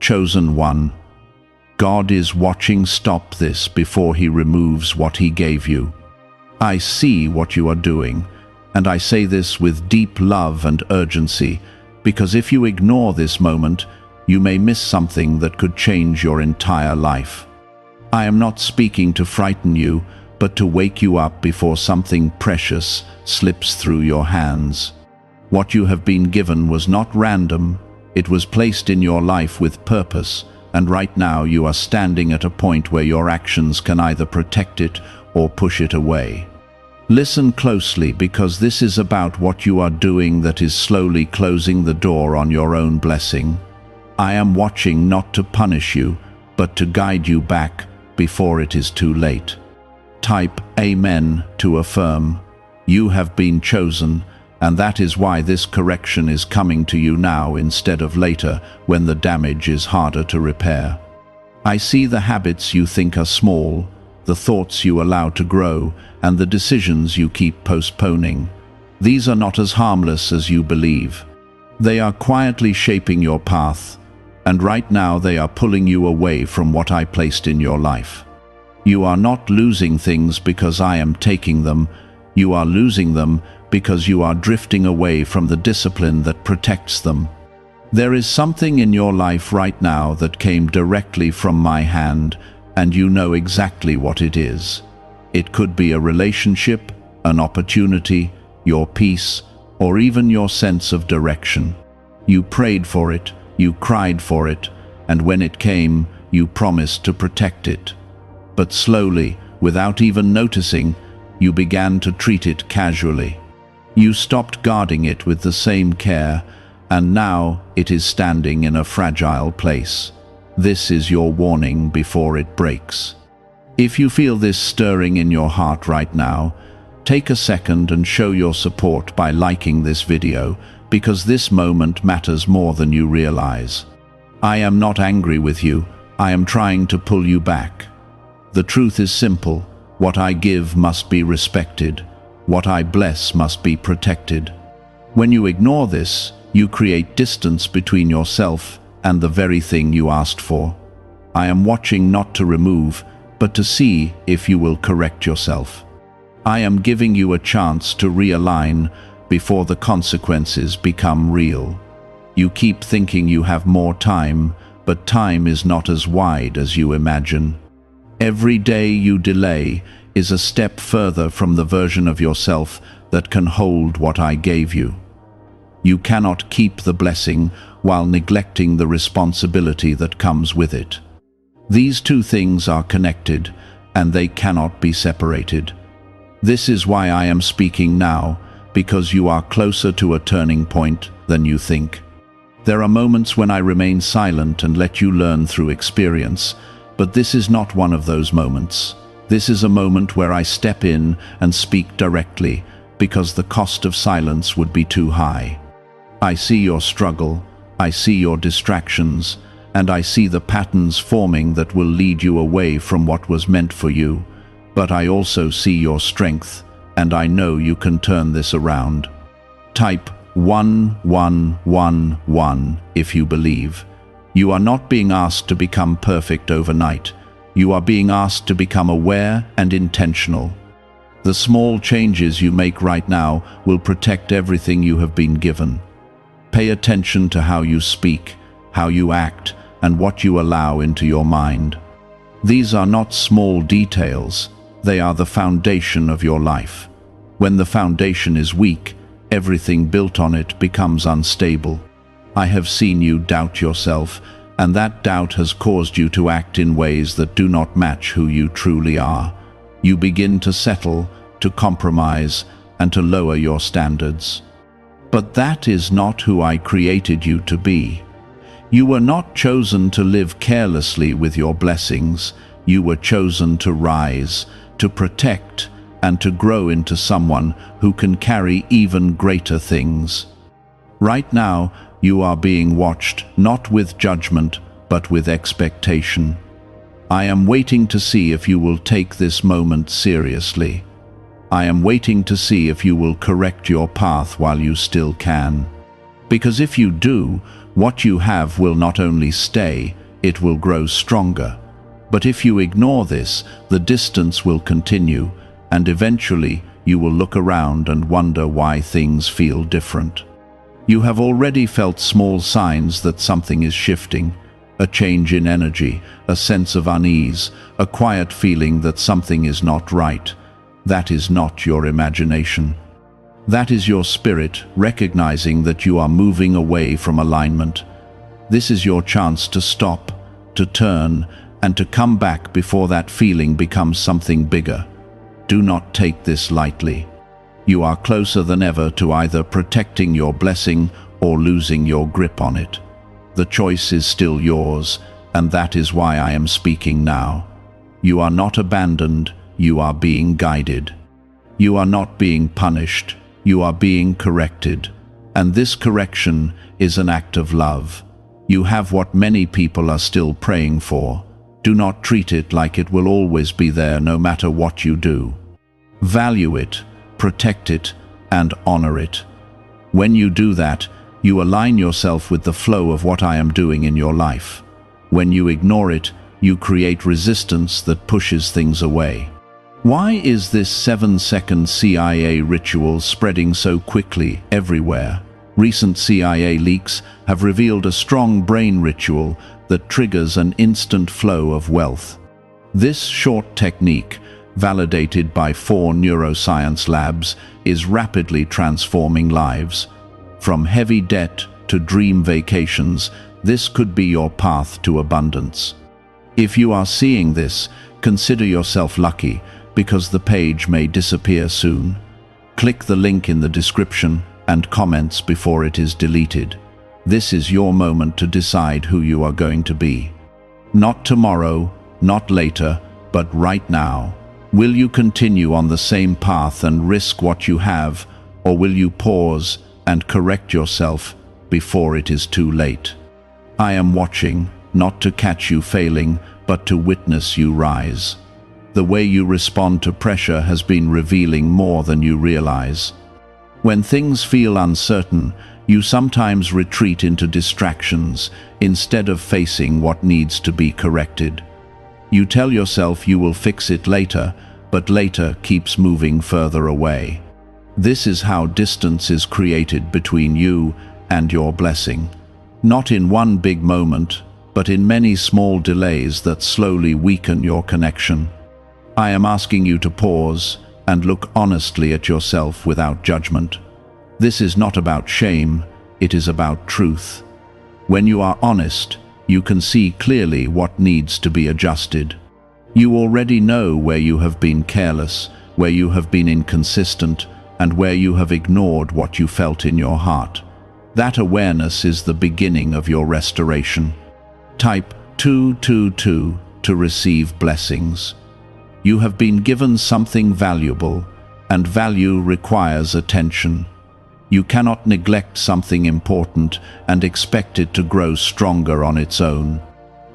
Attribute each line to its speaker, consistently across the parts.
Speaker 1: Chosen one, God is watching. Stop this before He removes what He gave you. I see what you are doing, and I say this with deep love and urgency, because if you ignore this moment, you may miss something that could change your entire life. I am not speaking to frighten you, but to wake you up before something precious slips through your hands. What you have been given was not random, it was placed in your life with purpose, and right now you are standing at a point where your actions can either protect it or push it away. Listen closely, because this is about what you are doing that is slowly closing the door on your own blessing. I am watching not to punish you, but to guide you back before it is too late. Type Amen to affirm. You have been chosen, and that is why this correction is coming to you now instead of later, when the damage is harder to repair. I see the habits you think are small, the thoughts you allow to grow, and the decisions you keep postponing. These are not as harmless as you believe. They are quietly shaping your path, and right now they are pulling you away from what I placed in your life. You are not losing things because I am taking them. You are losing them because you are drifting away from the discipline that protects them. There is something in your life right now that came directly from my hand, and you know exactly what it is. It could be a relationship, an opportunity, your peace, or even your sense of direction. You prayed for it, you cried for it, and when it came, you promised to protect it. But slowly, without even noticing, you began to treat it casually. You stopped guarding it with the same care, and now it is standing in a fragile place. This is your warning before it breaks. If you feel this stirring in your heart right now, take a second and show your support by liking this video, because this moment matters more than you realize. I am not angry with you, I am trying to pull you back. The truth is simple: what I give must be respected, what I bless must be protected. When you ignore this, you create distance between yourself and the very thing you asked for. I am watching not to remove, but to see if you will correct yourself. I am giving you a chance to realign before the consequences become real. You keep thinking you have more time, but time is not as wide as you imagine. Every day you delay is a step further from the version of yourself that can hold what I gave you. You cannot keep the blessing while neglecting the responsibility that comes with it. These two things are connected, and they cannot be separated. This is why I am speaking now, because you are closer to a turning point than you think. There are moments when I remain silent and let you learn through experience, but this is not one of those moments. This is a moment where I step in and speak directly, because the cost of silence would be too high. I see your struggle, I see your distractions, and I see the patterns forming that will lead you away from what was meant for you. But I also see your strength, and I know you can turn this around. Type 1111 if you believe. You are not being asked to become perfect overnight. You are being asked to become aware and intentional. The small changes you make right now will protect everything you have been given. Pay attention to how you speak, how you act, and what you allow into your mind. These are not small details, they are the foundation of your life. When the foundation is weak, everything built on it becomes unstable. I have seen you doubt yourself, and that doubt has caused you to act in ways that do not match who you truly are. You begin to settle, to compromise, and to lower your standards. But that is not who I created you to be. You were not chosen to live carelessly with your blessings. You were chosen to rise, to protect, and to grow into someone who can carry even greater things. Right now, you are being watched, not with judgment, but with expectation. I am waiting to see if you will take this moment seriously. I am waiting to see if you will correct your path while you still can. Because if you do, What you have will not only stay, it will grow stronger. But if you ignore this, the distance will continue, and eventually you will look around and wonder why things feel different. You have already felt small signs that something is shifting, a change in energy, a sense of unease, a quiet feeling that something is not right. That is not your imagination. That is your spirit recognizing that you are moving away from alignment. This is your chance to stop, to turn, and to come back before that feeling becomes something bigger. Do not take this lightly. You are closer than ever to either protecting your blessing or losing your grip on it. The choice is still yours, and that is why I am speaking now. You are not abandoned, you are being guided. You are not being punished, you are being corrected. And this correction is an act of love. You have what many people are still praying for. Do not treat it like it will always be there no matter what you do. Value it, protect it, and honor it. When you do that, you align yourself with the flow of what I am doing in your life. When you ignore it, you create resistance that pushes things away. Why is this 7-second CIA ritual spreading so quickly everywhere? Recent CIA leaks have revealed a strong brain ritual that triggers an instant flow of wealth. This short technique, validated by 4 neuroscience labs, is rapidly transforming lives. From heavy debt to dream vacations, this could be your path to abundance. If you are seeing this, consider yourself lucky, because the page may disappear soon. Click the link in the description and comments before it is deleted. This is your moment to decide who you are going to be. Not tomorrow, not later, but right now. Will you continue on the same path and risk what you have, or will you pause and correct yourself before it is too late? I am watching, not to catch you failing, but to witness you rise. The way you respond to pressure has been revealing more than you realize. When things feel uncertain, you sometimes retreat into distractions instead of facing what needs to be corrected. You tell yourself you will fix it later, but later keeps moving further away. This is how distance is created between you and your blessing. Not in one big moment, but in many small delays that slowly weaken your connection. I am asking you to pause and look honestly at yourself without judgment. This is not about shame, it is about truth. When you are honest, you can see clearly what needs to be adjusted. You already know where you have been careless, where you have been inconsistent, and where you have ignored what you felt in your heart. That awareness is the beginning of your restoration. Type 222 to receive blessings. You have been given something valuable, and value requires attention. You cannot neglect something important and expect it to grow stronger on its own.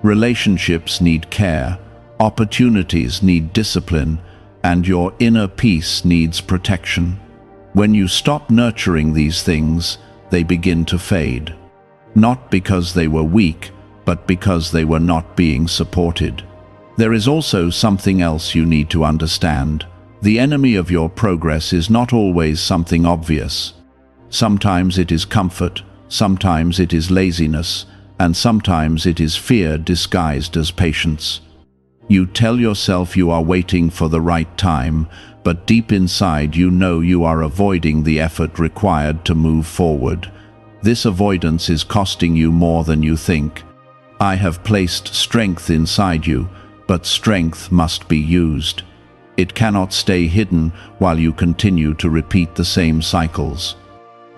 Speaker 1: Relationships need care, opportunities need discipline, and your inner peace needs protection. When you stop nurturing these things, they begin to fade. Not because they were weak, but because they were not being supported. There is also something else you need to understand. The enemy of your progress is not always something obvious. Sometimes it is comfort, sometimes it is laziness, and sometimes it is fear disguised as patience. You tell yourself you are waiting for the right time, but deep inside you know you are avoiding the effort required to move forward. This avoidance is costing you more than you think. I have placed strength inside you, but strength must be used. It cannot stay hidden while you continue to repeat the same cycles.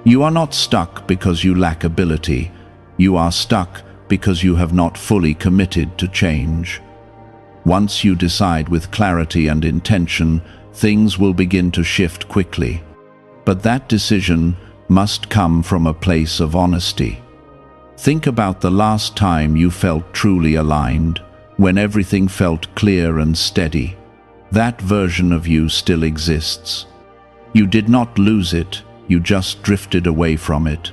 Speaker 1: You are not stuck because you lack ability. You are stuck because you have not fully committed to change. Once you decide with clarity and intention, things will begin to shift quickly. But that decision must come from a place of honesty. Think about the last time you felt truly aligned, when everything felt clear and steady. That version of you still exists. You did not lose it, you just drifted away from it.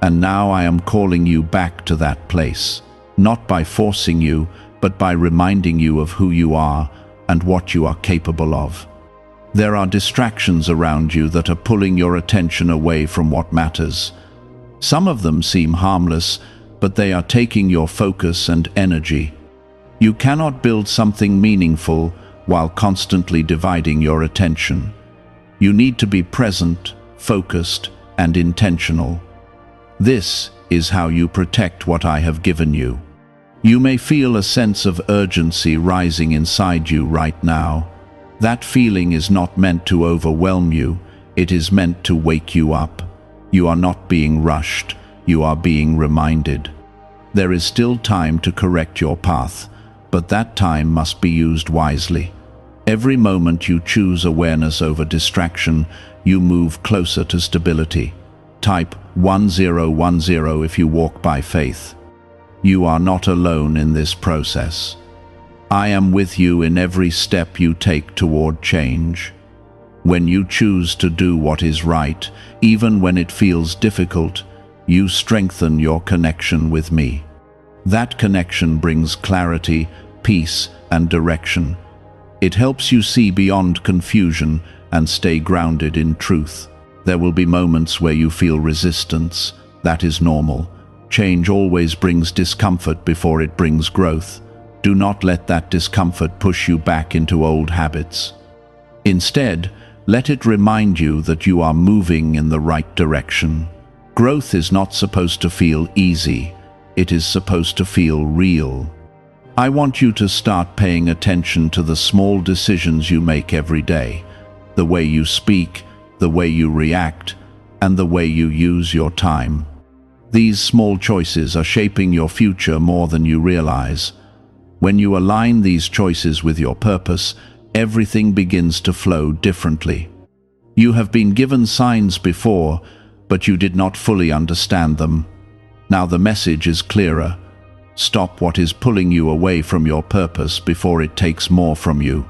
Speaker 1: And now I am calling you back to that place, not by forcing you, but by reminding you of who you are and what you are capable of. There are distractions around you that are pulling your attention away from what matters. Some of them seem harmless, but they are taking your focus and energy. You cannot build something meaningful while constantly dividing your attention. You need to be present, focused, and intentional. This is how you protect what I have given you. You may feel a sense of urgency rising inside you right now. That feeling is not meant to overwhelm you, it is meant to wake you up. You are not being rushed, you are being reminded. There is still time to correct your path, but that time must be used wisely. Every moment you choose awareness over distraction, you move closer to stability. Type 1010 if you walk by faith. You are not alone in this process. I am with you in every step you take toward change. When you choose to do what is right, even when it feels difficult, you strengthen your connection with me. That connection brings clarity, peace, and direction. It helps you see beyond confusion and stay grounded in truth. There will be moments where you feel resistance. That is normal. Change always brings discomfort before it brings growth. Do not let that discomfort push you back into old habits. Instead, let it remind you that you are moving in the right direction. Growth is not supposed to feel easy. It is supposed to feel real. I want you to start paying attention to the small decisions you make every day. The way you speak, the way you react, and the way you use your time. These small choices are shaping your future more than you realize. When you align these choices with your purpose, everything begins to flow differently. You have been given signs before, but you did not fully understand them. Now the message is clearer. Stop what is pulling you away from your purpose before it takes more from you.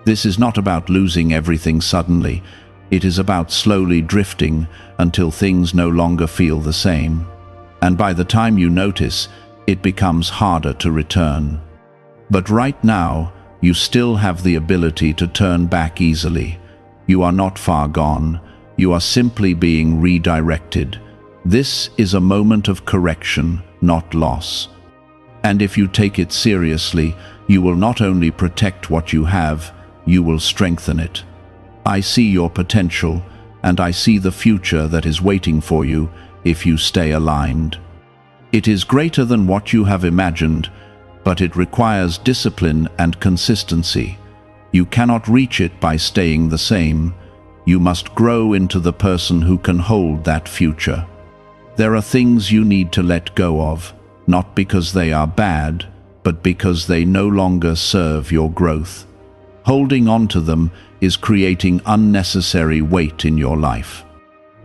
Speaker 1: This is not about losing everything suddenly. It is about slowly drifting until things no longer feel the same. And by the time you notice, it becomes harder to return. But right now, you still have the ability to turn back easily. You are not far gone. You are simply being redirected. This is a moment of correction, not loss. And if you take it seriously, you will not only protect what you have, you will strengthen it. I see your potential, and I see the future that is waiting for you if you stay aligned. It is greater than what you have imagined, but it requires discipline and consistency. You cannot reach it by staying the same. You must grow into the person who can hold that future. There are things you need to let go of, not because they are bad, but because they no longer serve your growth. Holding on to them is creating unnecessary weight in your life.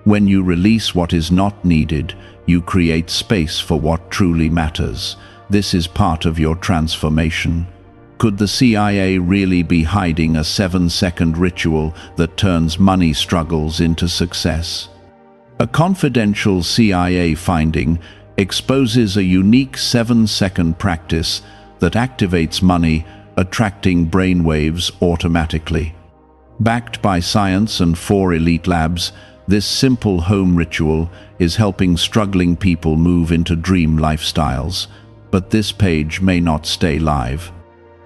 Speaker 1: When you release what is not needed, you create space for what truly matters. This is part of your transformation. Could the CIA really be hiding a 7-second ritual that turns money struggles into success? A confidential CIA finding exposes a unique 7-second practice that activates money, attracting brainwaves automatically. Backed by science and 4 elite labs, this simple home ritual is helping struggling people move into dream lifestyles. But this page may not stay live.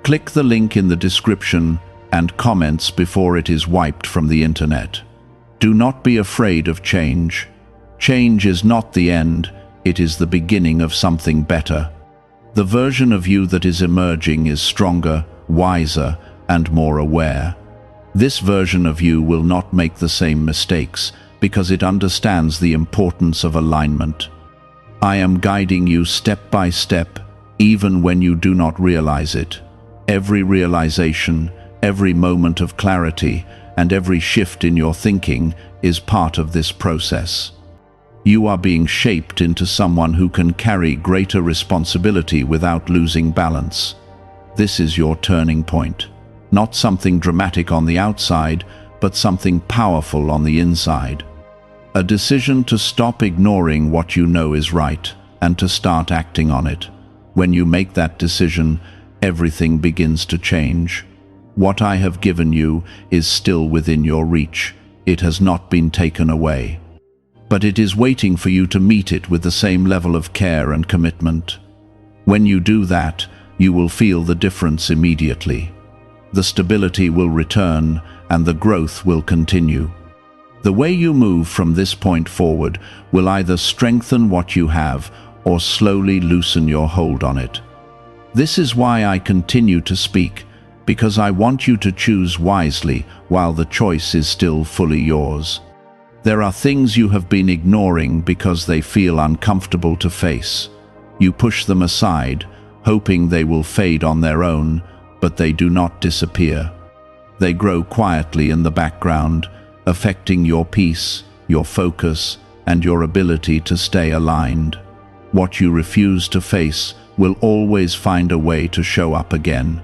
Speaker 1: Click the link in the description and comments before it is wiped from the internet. Do not be afraid of change. Change is not the end, it is the beginning of something better. The version of you that is emerging is stronger, wiser, and more aware. This version of you will not make the same mistakes because it understands the importance of alignment. I am guiding you step by step, even when you do not realize it. Every realization, every moment of clarity, and every shift in your thinking is part of this process. You are being shaped into someone who can carry greater responsibility without losing balance. This is your turning point. Not something dramatic on the outside, but something powerful on the inside. A decision to stop ignoring what you know is right and to start acting on it. When you make that decision, everything begins to change. What I have given you is still within your reach. It has not been taken away. But it is waiting for you to meet it with the same level of care and commitment. When you do that, you will feel the difference immediately. The stability will return and the growth will continue. The way you move from this point forward will either strengthen what you have or slowly loosen your hold on it. This is why I continue to speak, because I want you to choose wisely while the choice is still fully yours. There are things you have been ignoring because they feel uncomfortable to face. You push them aside, hoping they will fade on their own, but they do not disappear. They grow quietly in the background, affecting your peace, your focus, and your ability to stay aligned. What you refuse to face will always find a way to show up again.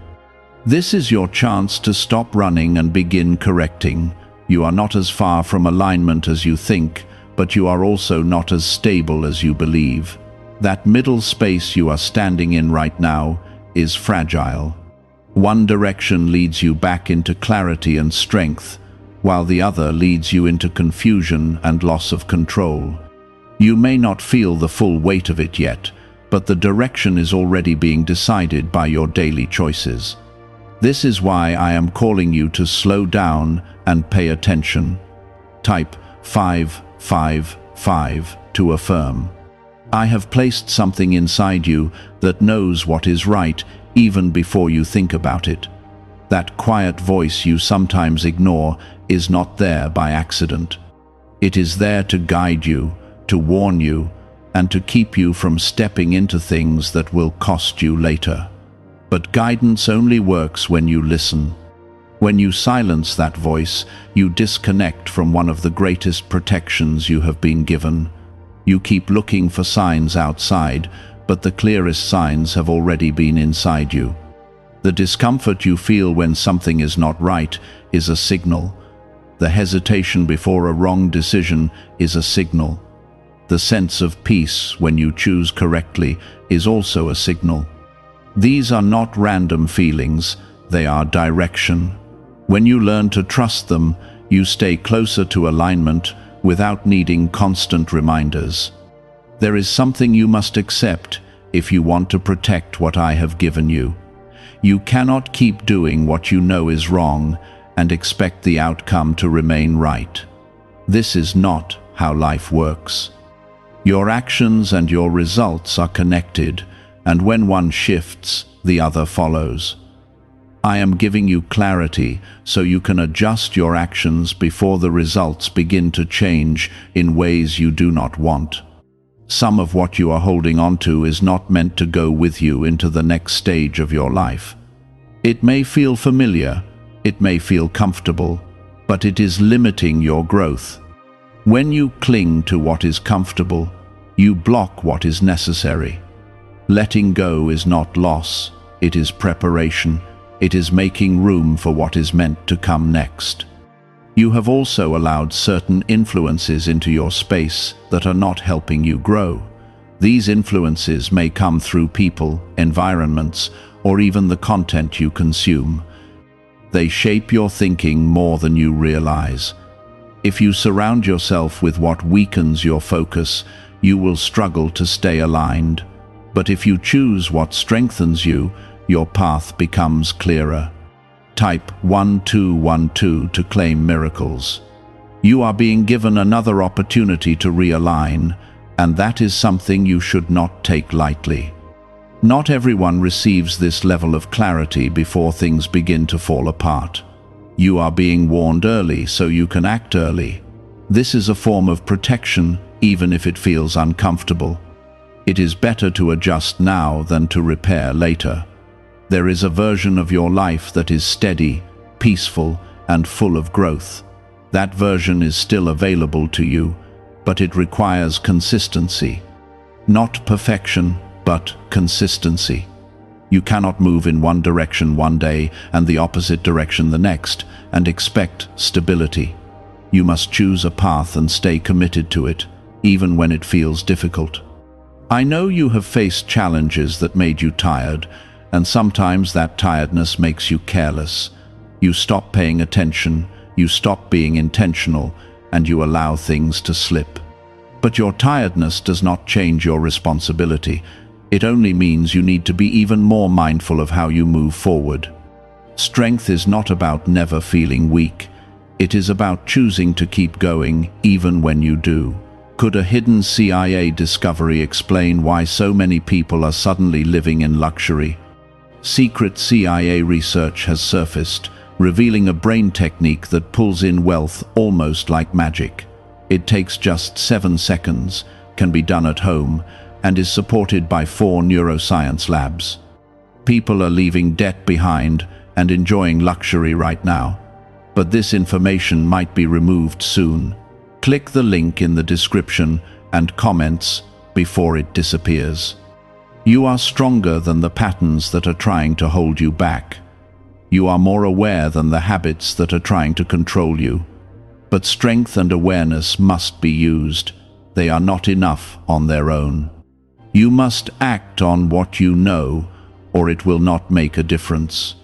Speaker 1: This is your chance to stop running and begin correcting. You are not as far from alignment as you think, but you are also not as stable as you believe. That middle space you are standing in right now is fragile. One direction leads you back into clarity and strength, while the other leads you into confusion and loss of control. You may not feel the full weight of it yet, but the direction is already being decided by your daily choices. This is why I am calling you to slow down and pay attention. Type 555 to affirm. I have placed something inside you that knows what is right even before you think about it. That quiet voice you sometimes ignore is not there by accident. It is there to guide you, to warn you, and to keep you from stepping into things that will cost you later. But guidance only works when you listen. When you silence that voice, you disconnect from one of the greatest protections you have been given. You keep looking for signs outside, but the clearest signs have already been inside you. The discomfort you feel when something is not right is a signal. The hesitation before a wrong decision is a signal. The sense of peace when you choose correctly is also a signal. These are not random feelings, they are direction. When you learn to trust them, you stay closer to alignment without needing constant reminders. There is something you must accept if you want to protect what I have given you. You cannot keep doing what you know is wrong and expect the outcome to remain right. This is not how life works. Your actions and your results are connected, and when one shifts, the other follows. I am giving you clarity so you can adjust your actions before the results begin to change in ways you do not want. Some of what you are holding onto is not meant to go with you into the next stage of your life. It may feel familiar, it may feel comfortable, but it is limiting your growth. When you cling to what is comfortable, you block what is necessary. Letting go is not loss, it is preparation. It is making room for what is meant to come next. You have also allowed certain influences into your space that are not helping you grow. These influences may come through people, environments, or even the content you consume. They shape your thinking more than you realize. If you surround yourself with what weakens your focus, you will struggle to stay aligned. But if you choose what strengthens you, your path becomes clearer. Type 1212 to claim miracles. You are being given another opportunity to realign, and that is something you should not take lightly. Not everyone receives this level of clarity before things begin to fall apart. You are being warned early so you can act early. This is a form of protection, even if it feels uncomfortable. It is better to adjust now than to repair later. There is a version of your life that is steady, peaceful, and full of growth. That version is still available to you, but it requires consistency. Not perfection, but consistency. You cannot move in one direction one day and the opposite direction the next and expect stability. You must choose a path and stay committed to it, even when it feels difficult. I know you have faced challenges that made you tired, and sometimes that tiredness makes you careless. You stop paying attention, you stop being intentional, and you allow things to slip. But your tiredness does not change your responsibility. It only means you need to be even more mindful of how you move forward. Strength is not about never feeling weak. It is about choosing to keep going even when you do. Could a hidden CIA discovery explain why so many people are suddenly living in luxury? Secret CIA research has surfaced, revealing a brain technique that pulls in wealth almost like magic. It takes just 7 seconds, can be done at home, and is supported by 4 neuroscience labs. People are leaving debt behind and enjoying luxury right now. But this information might be removed soon. Click the link in the description and comments before it disappears. You are stronger than the patterns that are trying to hold you back. You are more aware than the habits that are trying to control you. But strength and awareness must be used. They are not enough on their own. You must act on what you know, or it will not make a difference.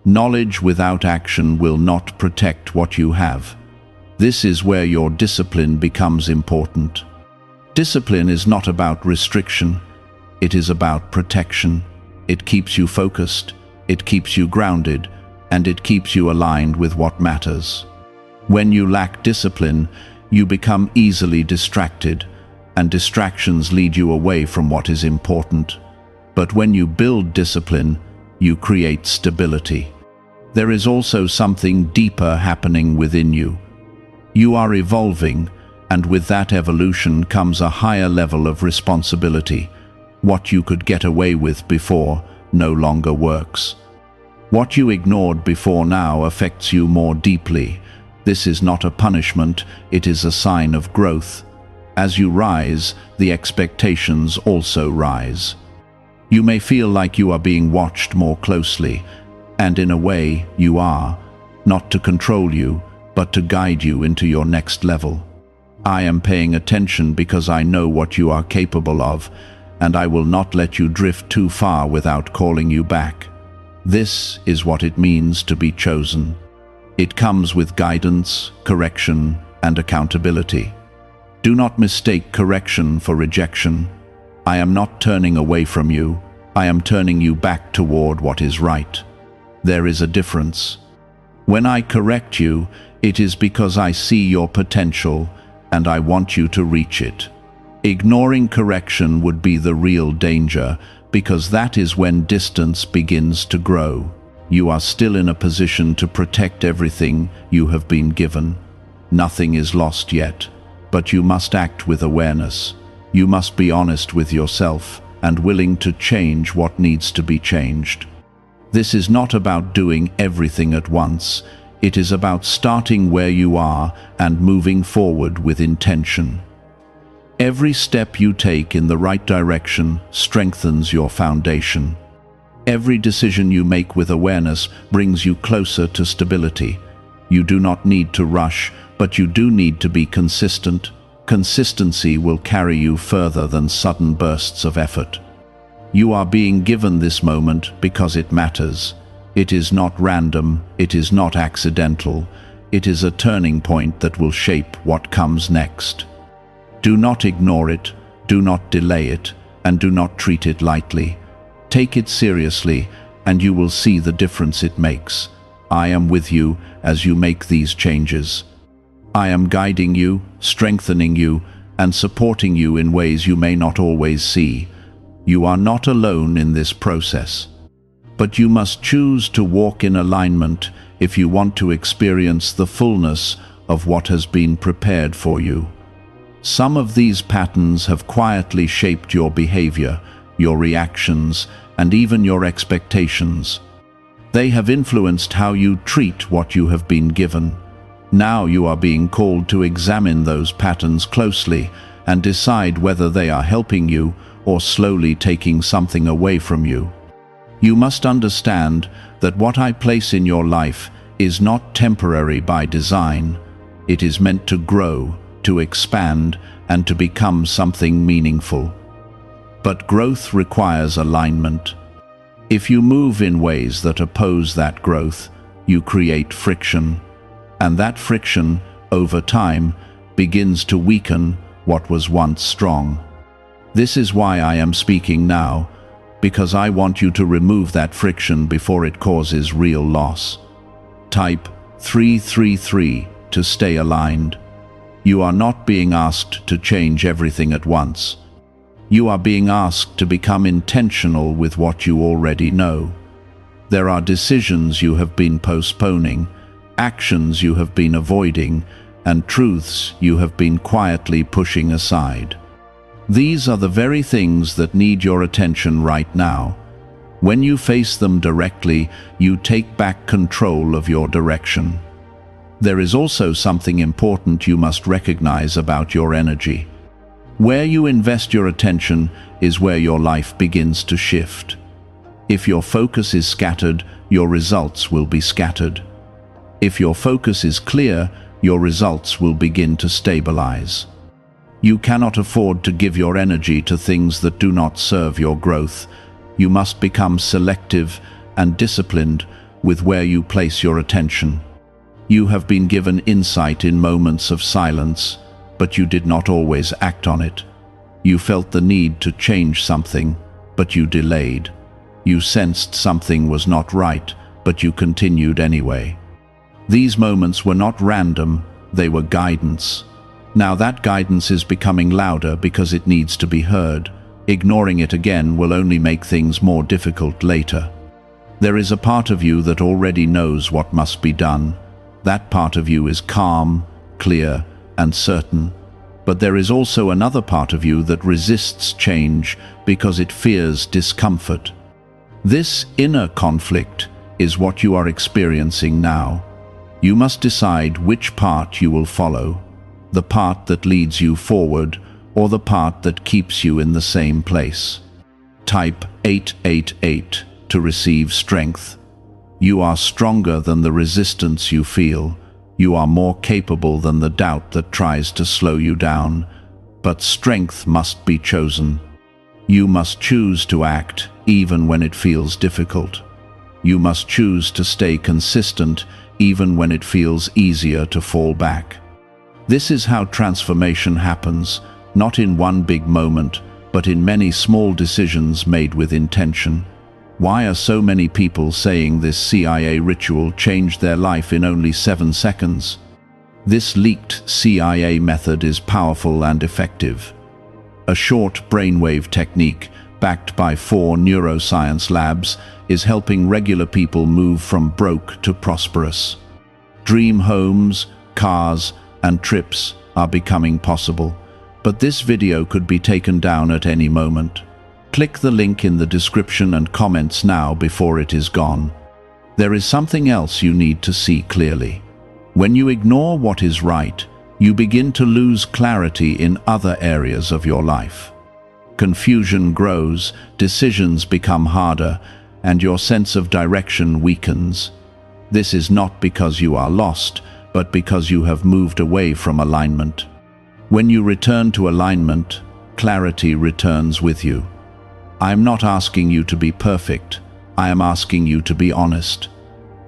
Speaker 1: Knowledge without action will not protect what you have. This is where your discipline becomes important. Discipline is not about restriction. It is about protection. It keeps you focused, it keeps you grounded, and it keeps you aligned with what matters. When you lack discipline, you become easily distracted, and distractions lead you away from what is important. But when you build discipline, you create stability. There is also something deeper happening within you. You are evolving, and with that evolution comes a higher level of responsibility. What you could get away with before no longer works. What you ignored before now affects you more deeply. This is not a punishment, it is a sign of growth. As you rise, the expectations also rise. You may feel like you are being watched more closely, and in a way you are, not to control you, but to guide you into your next level. I am paying attention because I know what you are capable of, and I will not let you drift too far without calling you back. This is what it means to be chosen. It comes with guidance, correction, and accountability. Do not mistake correction for rejection. I am not turning away from you. I am turning you back toward what is right. There is a difference. When I correct you, it is because I see your potential and I want you to reach it. Ignoring correction would be the real danger, because that is when distance begins to grow. You are still in a position to protect everything you have been given. Nothing is lost yet, but you must act with awareness. You must be honest with yourself and willing to change what needs to be changed. This is not about doing everything at once. It is about starting where you are and moving forward with intention. Every step you take in the right direction strengthens your foundation. Every decision you make with awareness brings you closer to stability. You do not need to rush, but you do need to be consistent. Consistency will carry you further than sudden bursts of effort. You are being given this moment because it matters. It is not random, it is not accidental. It is a turning point that will shape what comes next. Do not ignore it, do not delay it, and do not treat it lightly. Take it seriously, and you will see the difference it makes. I am with you as you make these changes. I am guiding you, strengthening you, and supporting you in ways you may not always see. You are not alone in this process. But you must choose to walk in alignment if you want to experience the fullness of what has been prepared for you. Some of these patterns have quietly shaped your behavior, your reactions, and even your expectations. They have influenced how you treat what you have been given. Now you are being called to examine those patterns closely and decide whether they are helping you or slowly taking something away from you. You must understand that what I place in your life is not temporary by design. It is meant to grow, to expand, and to become something meaningful. But growth requires alignment. If you move in ways that oppose that growth, you create friction. And that friction, over time, begins to weaken what was once strong. This is why I am speaking now, because I want you to remove that friction before it causes real loss. Type 333 to stay aligned. You are not being asked to change everything at once. You are being asked to become intentional with what you already know. There are decisions you have been postponing, actions you have been avoiding, and truths you have been quietly pushing aside. These are the very things that need your attention right now. When you face them directly, you take back control of your direction. There is also something important you must recognize about your energy. Where you invest your attention is where your life begins to shift. If your focus is scattered, your results will be scattered. If your focus is clear, your results will begin to stabilize. You cannot afford to give your energy to things that do not serve your growth. You must become selective and disciplined with where you place your attention. You have been given insight in moments of silence, but you did not always act on it. You felt the need to change something, but you delayed. You sensed something was not right, but you continued anyway. These moments were not random, they were guidance. Now that guidance is becoming louder because it needs to be heard. Ignoring it again will only make things more difficult later. There is a part of you that already knows what must be done. That part of you is calm, clear, and certain. But there is also another part of you that resists change because it fears discomfort. This inner conflict is what you are experiencing now. You must decide which part you will follow. The part that leads you forward, or the part that keeps you in the same place. Type 888 to receive strength. You are stronger than the resistance you feel. You are more capable than the doubt that tries to slow you down. But strength must be chosen. You must choose to act even when it feels difficult. You must choose to stay consistent even when it feels easier to fall back. This is how transformation happens, not in one big moment, but in many small decisions made with intention. Why are so many people saying this CIA ritual changed their life in only 7 seconds? This leaked CIA method is powerful and effective. A short brainwave technique, backed by 4 neuroscience labs, is helping regular people move from broke to prosperous. Dream homes, cars, and trips are becoming possible, but this video could be taken down at any moment. Click the link in the description and comments now before it is gone. There is something else you need to see clearly. When you ignore what is right, you begin to lose clarity in other areas of your life. Confusion grows, decisions become harder, and your sense of direction weakens. This is not because you are lost, but because you have moved away from alignment. When you return to alignment, clarity returns with you. I am not asking you to be perfect. I am asking you to be honest.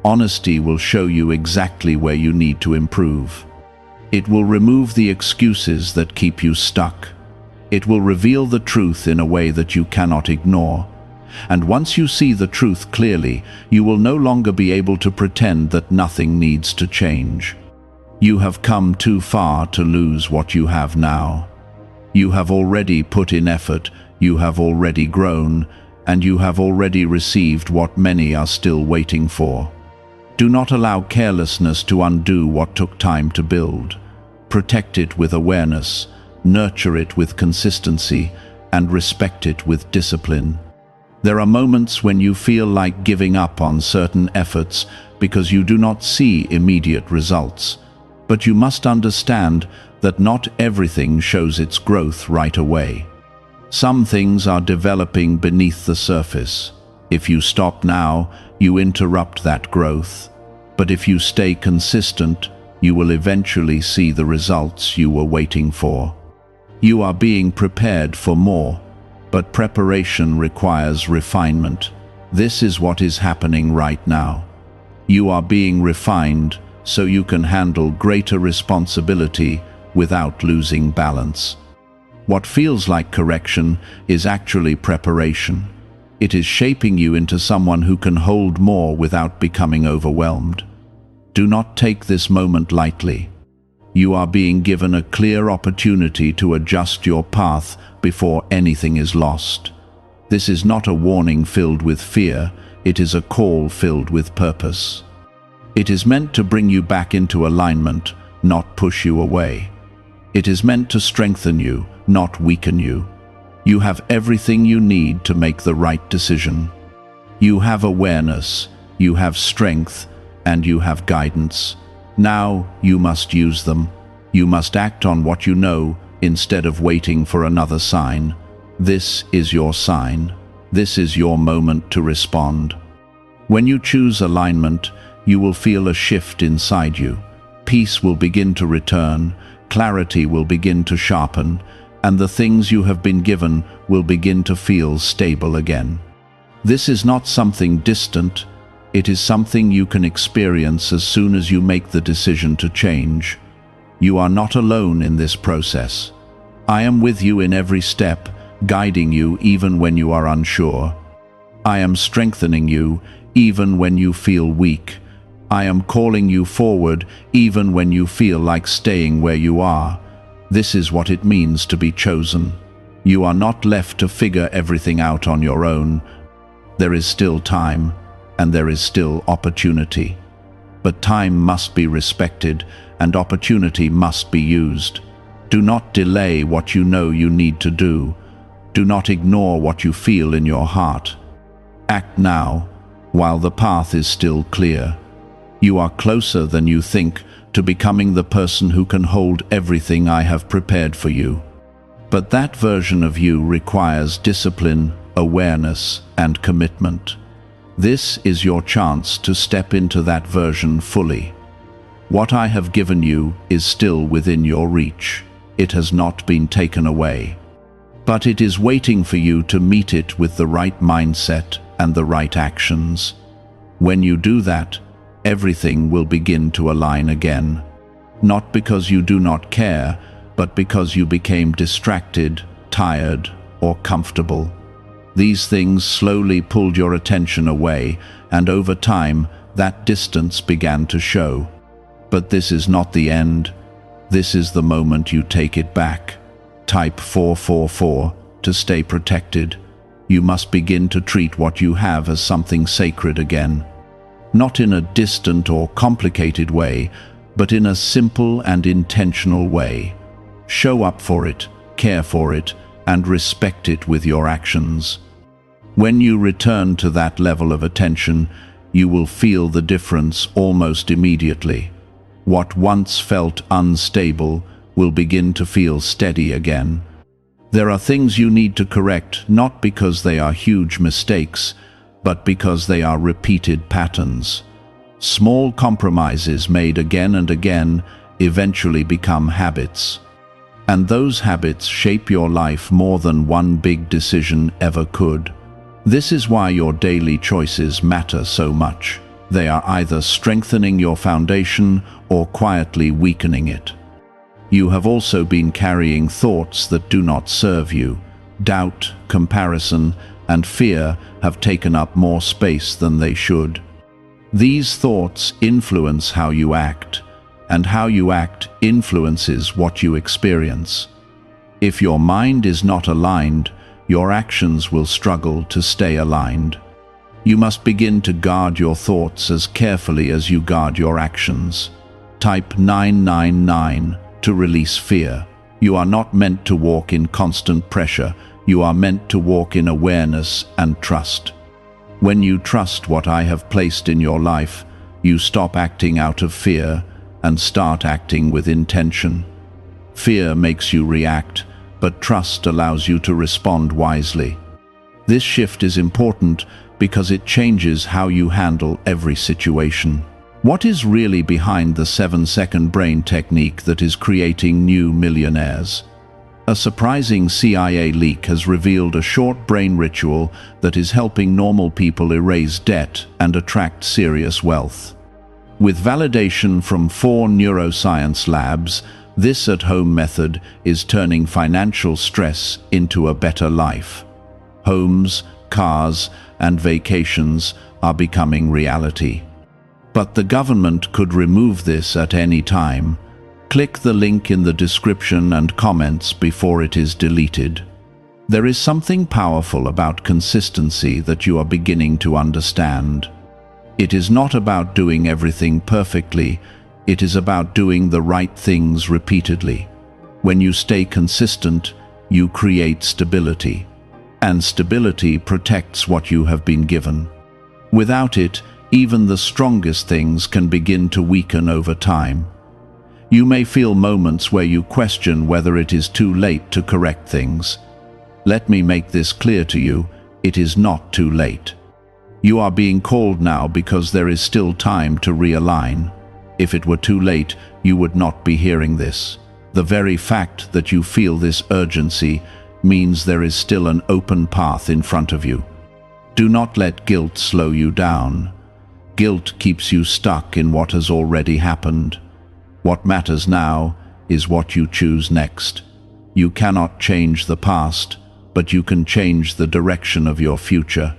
Speaker 1: Honesty will show you exactly where you need to improve. It will remove the excuses that keep you stuck. It will reveal the truth in a way that you cannot ignore. And once you see the truth clearly, you will no longer be able to pretend that nothing needs to change. You have come too far to lose what you have now. You have already put in effort, you have already grown, and you have already received what many are still waiting for. Do not allow carelessness to undo what took time to build. Protect it with awareness, nurture it with consistency, and respect it with discipline. There are moments when you feel like giving up on certain efforts because you do not see immediate results. But you must understand that not everything shows its growth right away. Some things are developing beneath the surface. If you stop now, you interrupt that growth. But if you stay consistent, you will eventually see the results you were waiting for. You are being prepared for more, but preparation requires refinement. This is what is happening right now. You are being refined so you can handle greater responsibility without losing balance. What feels like correction is actually preparation. It is shaping you into someone who can hold more without becoming overwhelmed. Do not take this moment lightly. You are being given a clear opportunity to adjust your path before anything is lost. This is not a warning filled with fear, it is a call filled with purpose. It is meant to bring you back into alignment, not push you away. It is meant to strengthen you, not weaken you. You have everything you need to make the right decision. You have awareness, you have strength, and you have guidance. Now you must use them. You must act on what you know instead of waiting for another sign. This is your sign. This is your moment to respond. When you choose alignment, you will feel a shift inside you. Peace will begin to return, clarity will begin to sharpen, and the things you have been given will begin to feel stable again. This is not something distant, it is something you can experience as soon as you make the decision to change. You are not alone in this process. I am with you in every step, guiding you even when you are unsure. I am strengthening you even when you feel weak. I am calling you forward even when you feel like staying where you are. This is what it means to be chosen. You are not left to figure everything out on your own. There is still time, and there is still opportunity. But time must be respected, and opportunity must be used. Do not delay what you know you need to do. Do not ignore what you feel in your heart. Act now, while the path is still clear. You are closer than you think to becoming the person who can hold everything I have prepared for you. But that version of you requires discipline, awareness, and commitment. This is your chance to step into that version fully. What I have given you is still within your reach. It has not been taken away. But it is waiting for you to meet it with the right mindset and the right actions. When you do that, everything will begin to align again. Not because you do not care, but because you became distracted, tired, or comfortable. These things slowly pulled your attention away, and over time, that distance began to show. But this is not the end. This is the moment you take it back. Type 444 to stay protected. You must begin to treat what you have as something sacred again. Not in a distant or complicated way, but in a simple and intentional way. Show up for it, care for it, and respect it with your actions. When you return to that level of attention, you will feel the difference almost immediately. What once felt unstable will begin to feel steady again. There are things you need to correct, not because they are huge mistakes, but because they are repeated patterns. Small compromises made again and again eventually become habits. And those habits shape your life more than one big decision ever could. This is why your daily choices matter so much. They are either strengthening your foundation or quietly weakening it. You have also been carrying thoughts that do not serve you. Doubt, comparison, and fear have taken up more space than they should. These thoughts influence how you act, and how you act influences what you experience. If your mind is not aligned, your actions will struggle to stay aligned. You must begin to guard your thoughts as carefully as you guard your actions. Type 999 to release fear. You are not meant to walk in constant pressure. You are meant to walk in awareness and trust. When you trust what I have placed in your life, you stop acting out of fear and start acting with intention. Fear makes you react, but trust allows you to respond wisely. This shift is important because it changes how you handle every situation. What is really behind the 7-second brain technique that is creating new millionaires? A surprising CIA leak has revealed a short brain ritual that is helping normal people erase debt and attract serious wealth. With validation from 4 neuroscience labs, this at-home method is turning financial stress into a better life. Homes, cars, and vacations are becoming reality. But the government could remove this at any time. Click the link in the description and comments before it is deleted. There is something powerful about consistency that you are beginning to understand. It is not about doing everything perfectly, it is about doing the right things repeatedly. When you stay consistent, you create stability. And stability protects what you have been given. Without it, even the strongest things can begin to weaken over time. You may feel moments where you question whether it is too late to correct things. Let me make this clear to you, it is not too late. You are being called now because there is still time to realign. If it were too late, you would not be hearing this. The very fact that you feel this urgency means there is still an open path in front of you. Do not let guilt slow you down. Guilt keeps you stuck in what has already happened. What matters now is what you choose next. You cannot change the past, but you can change the direction of your future.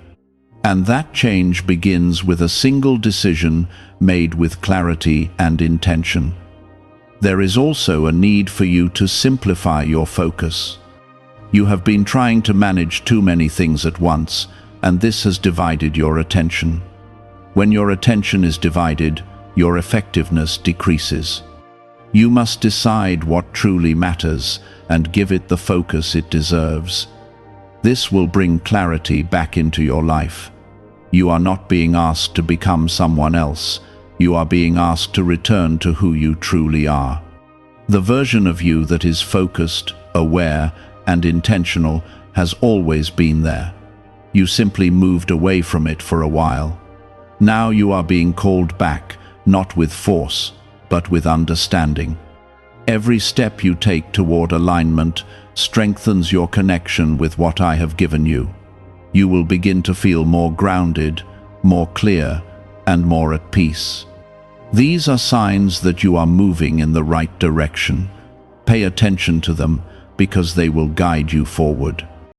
Speaker 1: And that change begins with a single decision made with clarity and intention. There is also a need for you to simplify your focus. You have been trying to manage too many things at once, and this has divided your attention. When your attention is divided, your effectiveness decreases. You must decide what truly matters and give it the focus it deserves. This will bring clarity back into your life. You are not being asked to become someone else. You are being asked to return to who you truly are. The version of you that is focused, aware, and intentional has always been there. You simply moved away from it for a while. Now you are being called back, not with force, but with understanding. Every step you take toward alignment strengthens your connection with what I have given you. You will begin to feel more grounded, more clear, and more at peace. These are signs that you are moving in the right direction. Pay attention to them because they will guide you forward.